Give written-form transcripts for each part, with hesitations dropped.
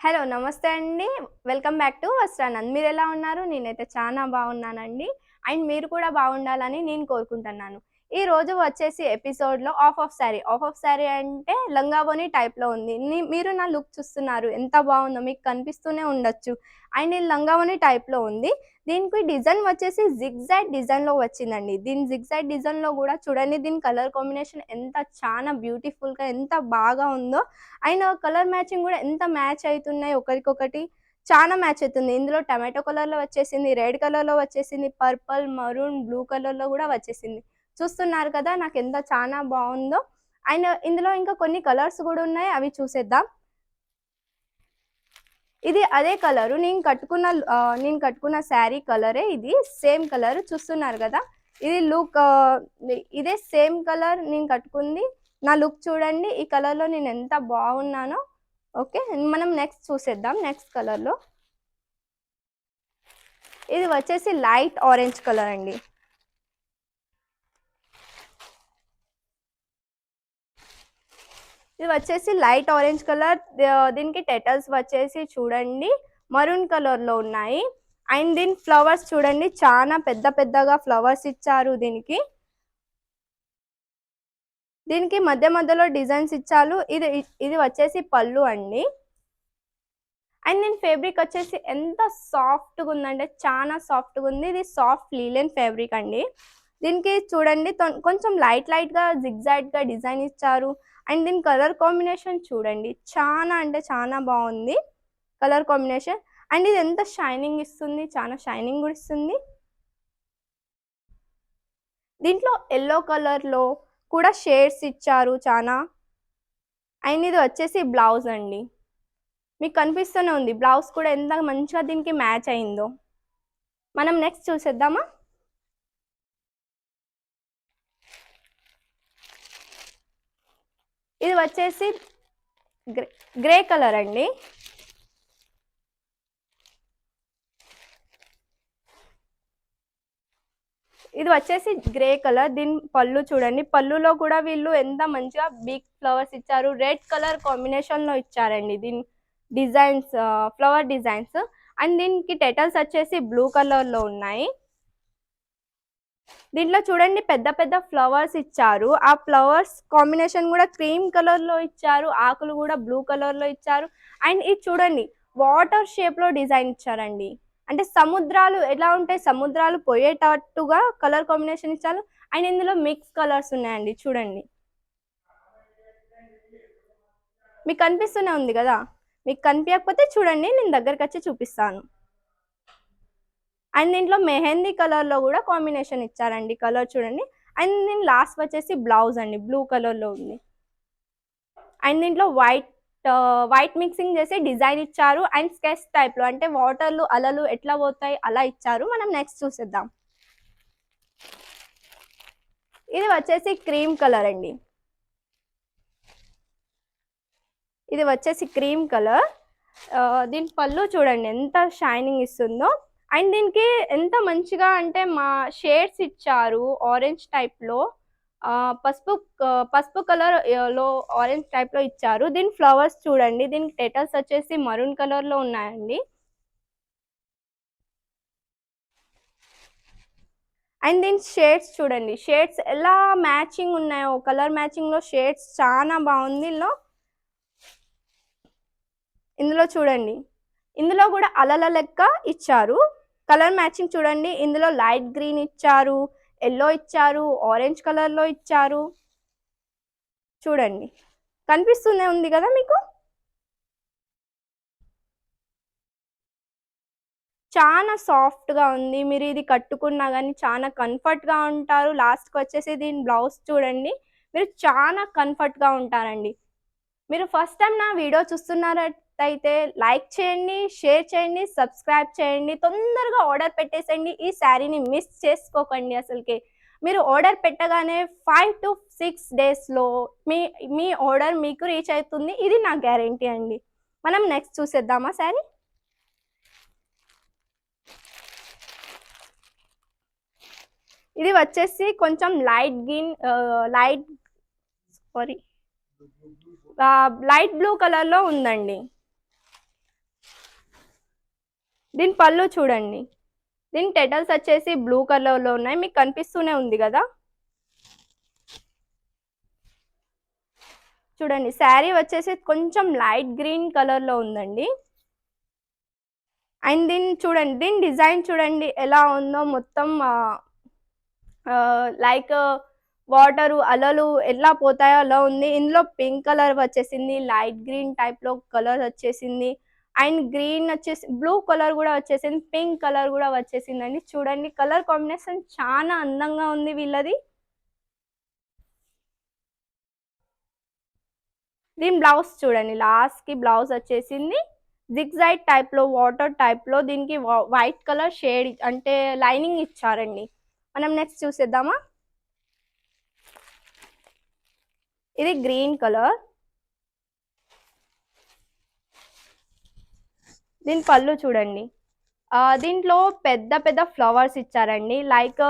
Hello నమస్తే అండి. Welcome back to Vastranand. మీరెలా ఉన్నారు? నేనైతే చానా బాగున్నానండి. అండ్ మీరు కూడా బాగుండాలని నేను కోరుకుంటున్నాను. ఈరోజు వచ్చేసి ఎపిసోడ్‌లో ఆఫ్ ఆఫ్ సారీ అంటే లంగా ఓణి టైప్‌లో ఉంది. మీరు నా లుక్ చూస్తున్నారు. ఎంత బాగుందో మీకు కనిపిస్తూనే ఉండొచ్చు. అండ్ ఇది లంగా ఓణి టైప్‌లో ఉంది. దీనికి డిజైన్ వచ్చేసి జిగ్‌జాగ్ డిజైన్‌లో వచ్చిందండి. దీని జిగ్‌జాగ్ డిజైన్‌లో గూడా చూడండి దీని కలర్ కాంబినేషన్ ఎంత చానా బ్యూటిఫుల్‌గా ఎంత బాగా ఉందో. అండ్ కలర్ మ్యాచింగ్ గూడా ఎంత మ్యాచ్ అయితున్నాయి ఒకరికొకటి. చానా మ్యాచ్ అయితుంది. ఇందులో టమాటో కలర్‌లో వచ్చేసింది, రెడ్ కలర్‌లో వచ్చేసింది, పర్పుల్, మరూన్, బ్లూ కలర్‌లో గూడా వచ్చేసింది. చూస్తున్నారు కదా నాకెంత చానా బావుందో. అండ్ ఇందులో ఇంకా కొన్ని కలర్స్ గూడా ఉన్నాయి. అవి చూసేద్దాం. ఇది అదే కలరు నేను కట్టుకున్న శారీ కలరే ఇది. సేమ్ కలర్ చూస్తున్నారు గదా! ఇది ఇదే సేమ్ కలర్ నేను కట్టుకుంది. నా లుక్ చూడండి. ఈ కలర్‌లో నేనెంత బాగున్నానో. ఓకే. మనం నెక్స్ట్ చూసేద్దాం నెక్స్ట్ కలర్‌లో. ఇది వచ్చేసి లైట్ ఆరెంజ్ కలర్ అండి. ఇది వచ్చేసి లైట్ ఆరెంజ్ కలర్. దీనికి టెటల్స్ వచ్చేసి చూడండి మరూన్ కలర్‌లో ఉన్నాయి. అండ్ దీని ఫ్లవర్స్ చూడండి చానా పెద్ద పెద్దగా ఫ్లవర్స్ ఇచ్చారు దీనికి. దీనికి మధ్య మధ్యలో డిజైన్స్ ఇచ్చారు. ఇది వచ్చేసి పళ్ళు అండి. అండ్ దీని ఫ్యాబ్రిక్ వచ్చేసి ఎంత సాఫ్ట్‌గా ఉందంటే చానా సాఫ్ట్‌గా ఉంది. ఇది సాఫ్ట్ లీలెన్ ఫ్యాబ్రిక్ అండి. దీనికి చూడండి కొంచెం లైట్‌గా జిగ్‌జాగ్‌గా డిజైన్ ఇచ్చారు. అండ్ దీని కలర్ కాంబినేషన్ చూడండి చానా అంటే చానా బావుంది కలర్ కాంబినేషన్. అండ్ ఇది ఎంత షైనింగ్ ఇస్తుంది. చానా షైనింగ్ గూడా ఇస్తుంది. దీంట్లో యెల్లో కలర్‌లో కూడా షేడ్స్ ఇచ్చారు చానా. అండ్ ఇది వచ్చేసి బ్లౌజ్ అండి. మీకు కనిపిస్తూనే ఉంది. బ్లౌజ్ కూడా ఎంత మంచిగా దీనికి మ్యాచ్ అయిందో. మనం నెక్స్ట్ చూసేద్దామా? ఇది వచ్చేసి గ్రే గ్రే కలర్ అండి. ఇది వచ్చేసి గ్రే కలర్. దీని పళ్ళు చూడండి. పళ్ళులో కూడా వీళ్ళు ఎంత మంచిగా బిగ్ ఫ్లవర్స్ ఇచ్చారు. రెడ్ కలర్ కాంబినేషన్‌లో ఇచ్చారండి దీని ఫ్లవర్ డిజైన్స్. అండ్ దీనికి టెటల్స్ వచ్చేసి బ్లూ కలర్‌లో ఉన్నాయి. దీంట్లో చూడండి పెద్ద పెద్ద ఫ్లవర్స్ ఇచ్చారు. ఆ ఫ్లవర్స్ కాంబినేషన్ కూడా క్రీమ్ కలర్‌లో ఇచ్చారు. ఆకులు కూడా బ్లూ కలర్‌లో ఇచ్చారు. అండ్ ఇది చూడండి వాటర్ షేప్‌లో డిజైన్ ఇచ్చారండి. అంటే సముద్రాలు ఎలా ఉంటాయి, సముద్రాలు పోయేటట్టుగా కలర్ కాంబినేషన్ ఇచ్చారు. అండ్ ఇందులో మిక్స్ కలర్స్ ఉన్నాయండి చూడండి. మీకు కనిపిస్తూనే ఉంది కదా! మీకు కనిపియకపోతే చూడండి నేను దగ్గరకొచ్చి చూపిస్తాను. అండ్ దీంట్లో మెహందీ కలర్‌లో కూడా కాంబినేషన్ ఇచ్చారండి. కలర్ చూడండి. అండ్ దీని లాస్ట్ వచ్చేసి బ్లౌజ్ అండి. బ్లూ కలర్‌లో ఉంది. అండ్ దీంట్లో వైట్ మిక్సింగ్ చేసి డిజైన్ ఇచ్చారు. అండ్ స్కెచ్ టైప్‌లో అంటే వాటర్‌లు అలలు ఎట్లా పోతాయి అలా ఇచ్చారు. మనం నెక్స్ట్ చూసేద్దాం. ఇది వచ్చేసి క్రీమ్ కలర్ అండి. ఇది వచ్చేసి క్రీమ్ కలర్. దీని పళ్ళు చూడండి ఎంత షైనింగ్ ఇస్తుందో. అండ్ దీనికి ఎంత మంచిగా అంటే షేడ్స్ ఇచ్చారు ఆరెంజ్ టైప్‌లో. పసుపు కలర్ లో ఆరెంజ్ టైప్‌లో ఇచ్చారు. దీని ఫ్లవర్స్ చూడండి. దీనికి టెటల్స్ వచ్చేసి మరూన్ కలర్‌లో ఉన్నాయండి. అండ్ దీని షేడ్స్ చూడండి. షేడ్స్ ఎలా మ్యాచింగ్ ఉన్నాయో కలర్ మ్యాచింగ్‌లో షేడ్స్ చానా బావుంది. ఇందులో చూడండి. ఇందులో గూడా అలల లెక్క ఇచ్చారు. కలర్ మ్యాచింగ్ చూడండి. ఇందులో లైట్ గ్రీన్ ఇచ్చారు, యెల్లో ఇచ్చారు, ఆరెంజ్ కలర్‌లో ఇచ్చారు. చూడండి. కనిపిస్తూనే ఉంది గదా మీకు? చానా సాఫ్ట్‌గా ఉంది. మీరు ఇది కట్టుకున్నా గానీ చానా కంఫర్ట్‌గా ఉంటారు. లాస్ట్‌కొచ్చేసి దీని బ్లౌజ్ చూడండి. మీరు చానా కంఫర్ట్‌గా ఉంటారండి. మీరు ఫస్ట్ టైమ్ నా వీడియో చూస్తున్నట్టయితే లైక్ చేయండి, షేర్ చేయండి, సబ్స్క్రైబ్ చేయండి. తొందరగా ఆర్డర్ పెట్టేసేయండి. ఈ శారీని మిస్ చేసుకోకండి అసలకి. మీరు ఆర్డర్ పెట్టగానే 5-6 డేస్‌లో మీ మీ ఆర్డర్ మీకు రీచ్ అవుతుంది. ఇది నా గ్యారంటీ అండి. మనం నెక్స్ట్ చూసేద్దామా శారీ? ఇది వచ్చేసి కొంచెం లైట్ సారీ లైట్ బ్లూ కలర్‌లో ఉందండి. దీని పళ్ళు చూడండి. దీని టెటల్స్ వచ్చేసి బ్లూ కలర్‌లో ఉన్నాయి. మీకు కనిపిస్తూనే ఉంది గదా! చూడండి శారీ వచ్చేసి కొంచెం లైట్ గ్రీన్ కలర్‌లో ఉందండి. అండ్ దీన్ని చూడండి. దీని డిజైన్ చూడండి ఎలా ఉందో మొత్తం లైక్ వాటరు అలలు ఎలా పోతాయో అలా ఉంది. ఇందులో పింక్ కలర్ వచ్చేసింది. లైట్ గ్రీన్ టైప్‌లో కలర్ వచ్చేసింది. అండ్ గ్రీన్ వచ్చేసి బ్లూ కలర్ గూడా వచ్చేసింది. పింక్ కలర్ గూడా వచ్చేసిందండి. చూడండి కలర్ కాంబినేషన్ చానా అందంగా ఉంది వీళ్ళది. దీని బ్లౌజ్ చూడండి. లాస్ట్‌కి బ్లౌజ్ వచ్చేసింది. జిగ్‌జాగ్ టైప్‌లో వాటర్ టైప్‌లో దీనికి వైట్ కలర్ షేడ్ అంటే లైనింగ్ ఇచ్చారండి. మనం నెక్స్ట్ చూసేద్దామా? ఇది గ్రీన్ కలర్. దీని పళ్ళు చూడండి. దీంట్లో పెద్ద పెద్ద ఫ్లవర్స్ ఇచ్చారండి. లైక్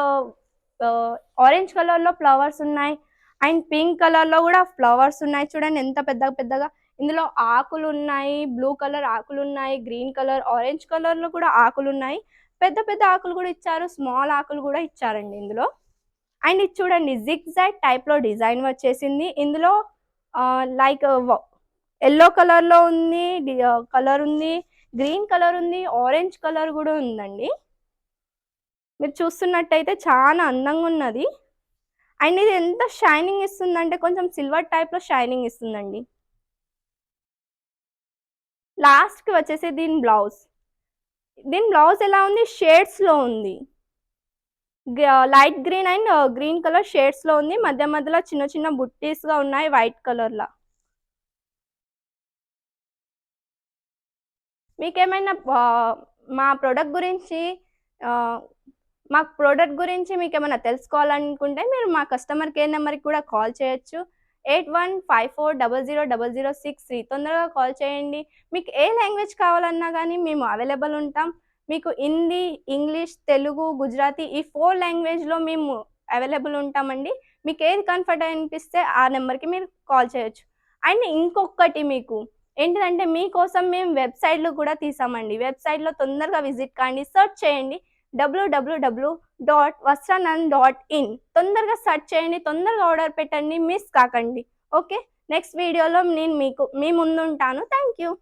ఆరెంజ్ కలర్‌లో ఫ్లవర్స్ ఉన్నాయి. అండ్ పింక్ కలర్‌లో గూడా ఫ్లవర్స్ ఉన్నాయి. చూడండి ఎంత పెద్ద పెద్దగా. ఇందులో ఆకులున్నాయి. బ్లూ కలర్ ఆకులున్నాయి. గ్రీన్ కలర్, ఆరెంజ్ కలర్‌లో కూడా ఆకులున్నాయి. పెద్ద పెద్ద ఆకులు గూడా ఇచ్చారు. స్మాల్ ఆకులు గూడా ఇచ్చారండి ఇందులో. అండ్ ఇది చూడండి జిగ్‌జాగ్ టైప్‌లో డిజైన్ వచ్చేసింది. ఇందులో లైక్ యెల్లో కలర్‌లో ఉంది. కలర్ ఉంది. గ్రీన్ కలర్ ఉంది. ఆరెంజ్ కలర్ గూడా ఉందండి. మీరు చూస్తున్నట్టయితే చాలా అందంగున్నది. అండ్ ఇది ఎంత షైనింగ్ ఇస్తుందంటే కొంచెం సిల్వర్ టైప్‌లో షైనింగ్ ఇస్తుందండి. లాస్ట్‌కి వచ్చేసి దీని బ్లౌజ్. దీని బ్లౌజ్ ఎలా ఉంది? షేడ్స్‌లో ఉంది. Light green and green colour షేడ్స్‌లో ఉంది. మధ్య మధ్యలో చిన్న చిన్న బుట్టీస్‌గా ఉన్నాయి వైట్ కలర్‌ల. మీకేమైనా మా ప్రొడక్ట్ గురించి ఆహ్, మా ప్రొడక్ట్ గురించి మీకేమైనా తెలుసుకోవాలనుకుంటే మీరు మా కస్టమర్ కేర్ నెంబర్‌కి కూడా కాల్ చేయొచ్చు. 8154000063 తొందరగా కాల్ చేయండి. మీకు ఏ లాంగ్వేజ్ కావాలన్నా గానీ మేము అవైలబుల్ ఉంటాం. మీకు హిందీ, ఇంగ్లీష్, తెలుగు, గుజరాతీ ఈ 4 లాంగ్వేజ్‌లో మేము అవైలబుల్ ఉంటామండి. మీకేది కంఫర్ట్ అనిపిస్తే ఆ నెంబర్‌కి మీరు కాల్ చేయొచ్చు. అండ్ ఇంకొకటి మీకు ఏంటిదంటే మీకోసం మేము వెబ్‌సైట్‌లు కూడా తీసామండి. వెబ్‌సైట్‌లో తొందరగా విజిట్ కాండి. సెర్చ్ చేయండి. www.vastranan.in తొందరగా సెర్చ్ చేయండి. తొందరగా ఆర్డర్ పెట్టండి. మిస్ కాకండి. ఓకే. నెక్స్ట్ వీడియోలో నేను మీ ముందుంటాను. Thank you.